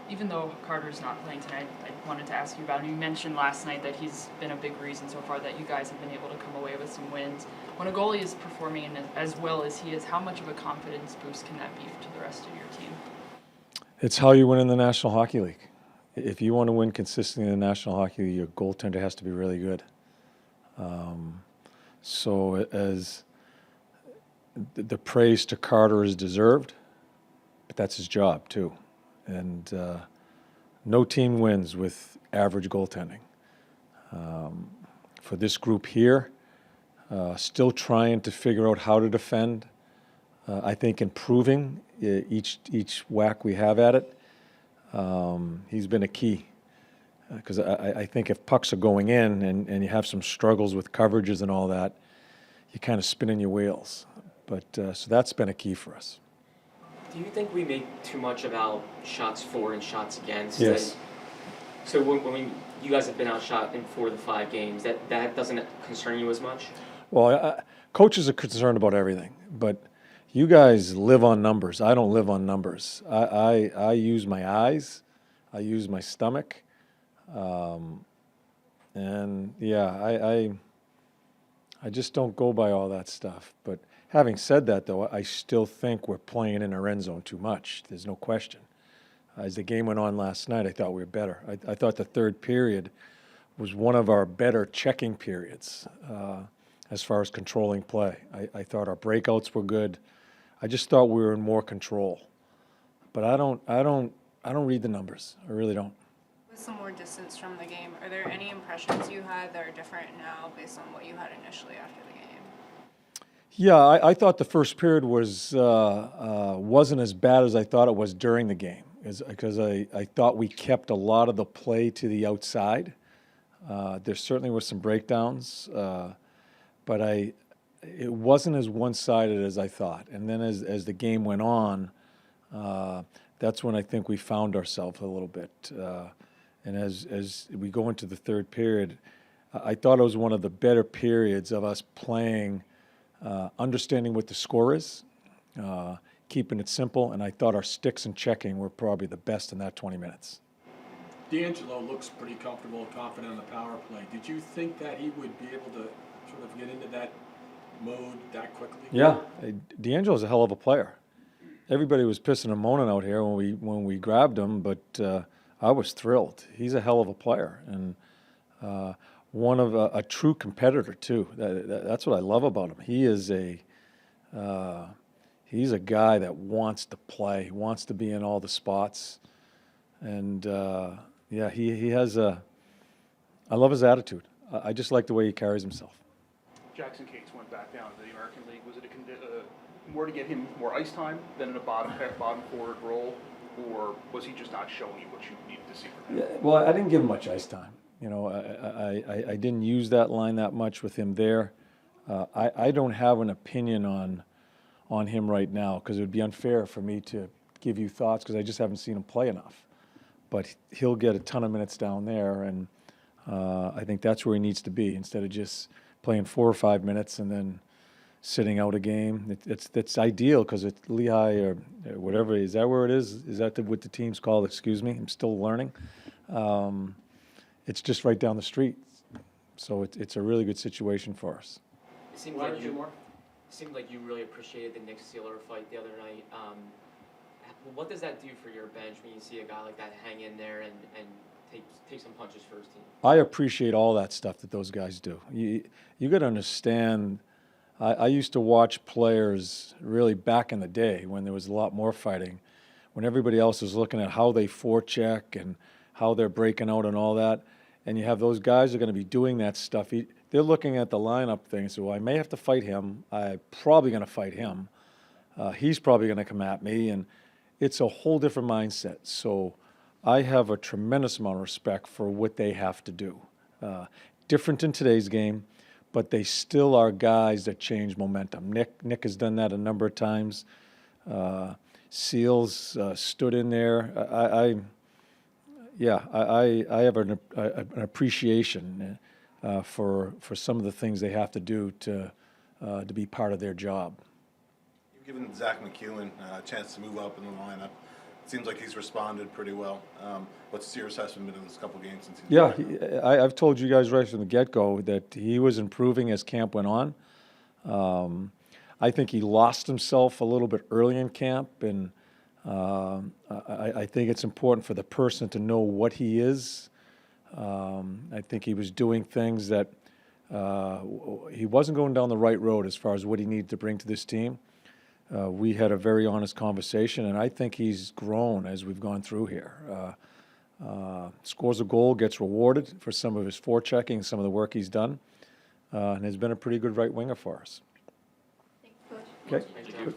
Even though Carter's not playing tonight, I wanted to ask you about him. You mentioned last night that he's been a big reason so far that you guys have been able to come away with some wins. When a goalie is performing as well as he is, how much of a confidence boost can that be to the rest of your team? It's how you win in the National Hockey League. If you want to win consistently in the National Hockey League, your goaltender has to be really good. So as the praise to Carter is deserved, but that's his job too. And no team wins with average goaltending. For this group here, still trying to figure out how to defend. I think improving each whack we have at it. He's been a key. Because I think if pucks are going in and you have some struggles with coverages and all that, you kind of spinning your wheels. But so that's been a key for us. Do you think we make too much about shots for and shots against? Yes. So when you guys have been outshot in 4 of the 5 games, that doesn't concern you as much? Well, coaches are concerned about everything, but you guys live on numbers. I don't live on numbers. I use my eyes. I use my stomach. And yeah, I just don't go by all that stuff. But having said that, though, I still think we're playing in our end zone too much. There's no question. As the game went on last night, I thought we were better. I thought the third period was one of our better checking periods as far as controlling play. I thought our breakouts were good. I just thought we were in more control. But I don't read the numbers. I really don't. With some more distance from the game, are there any impressions you had that are different now based on what you had initially after the game? Yeah, I thought the first period wasn't as bad as I thought it was during the game, because I thought we kept a lot of the play to the outside. There certainly were some breakdowns, but it wasn't as one-sided as I thought. And then as the game went on, that's when I think we found ourselves a little bit. And as we go into the third period, I thought it was one of the better periods of us playing, understanding what the score is, keeping it simple, and I thought our sticks and checking were probably the best in that 20 minutes. D'Angelo looks pretty comfortable and confident on the power play. Did you think that he would be able to sort of get into that mode that quickly? Yeah, D'Angelo's a hell of a player. Everybody was pissing and moaning out here when we grabbed him, but I was thrilled. He's a hell of a player, and one of a true competitor too. That's what I love about him. He's a guy that wants to play, wants to be in all the spots, and yeah, he has I love his attitude. I just like the way he carries himself. Jackson Cates went back down to the American League. Was it more to get him more ice time than in a bottom forward role, or was he just not showing you what you needed to see from him? Yeah, well, I didn't give him much ice time. You know, I didn't use that line that much with him there. I don't have an opinion on him right now, because it would be unfair for me to give you thoughts, because I just haven't seen him play enough. But he'll get a ton of minutes down there, and I think that's where he needs to be, instead of just playing 4 or 5 minutes and then sitting out a game. It's ideal, because it's Lehigh or whatever. Is that where it is? Is that what the team's called? Excuse me, I'm still learning. It's just right down the street, so it's a really good situation for us. It seemed like you really appreciated the Nick Sealer fight the other night. What does that do for your bench when you see a guy like that hang in there and take some punches for his team? I appreciate all that stuff that those guys do. You got to understand. I used to watch players really back in the day when there was a lot more fighting, when everybody else was looking at how they forecheck and how they're breaking out and all that. And you have those guys who are going to be doing that stuff. They're looking at the lineup thing, so I may have to fight him. I'm probably going to fight him. He's probably going to come at me, and it's a whole different mindset. So I have a tremendous amount of respect for what they have to do. Different in today's game, but they still are guys that change momentum. Nick has done that a number of times. Seals stood in there. I have an appreciation for some of the things they have to do to be part of their job. You've given Zach McEwen a chance to move up in the lineup seems like he's responded pretty well. What's your assessment of this couple games since he's Yeah, been back? I've told you guys right from the get-go that he was improving as camp went on. I think he lost himself a little bit early in camp, and I think it's important for the person to know what he is. I think he was doing things that he wasn't going down the right road as far as what he needed to bring to this team. We had a very honest conversation, and I think he's grown as we've gone through here. Scores a goal, gets rewarded for some of his forechecking, some of the work he's done, and has been a pretty good right winger for us. Okay. Thank you.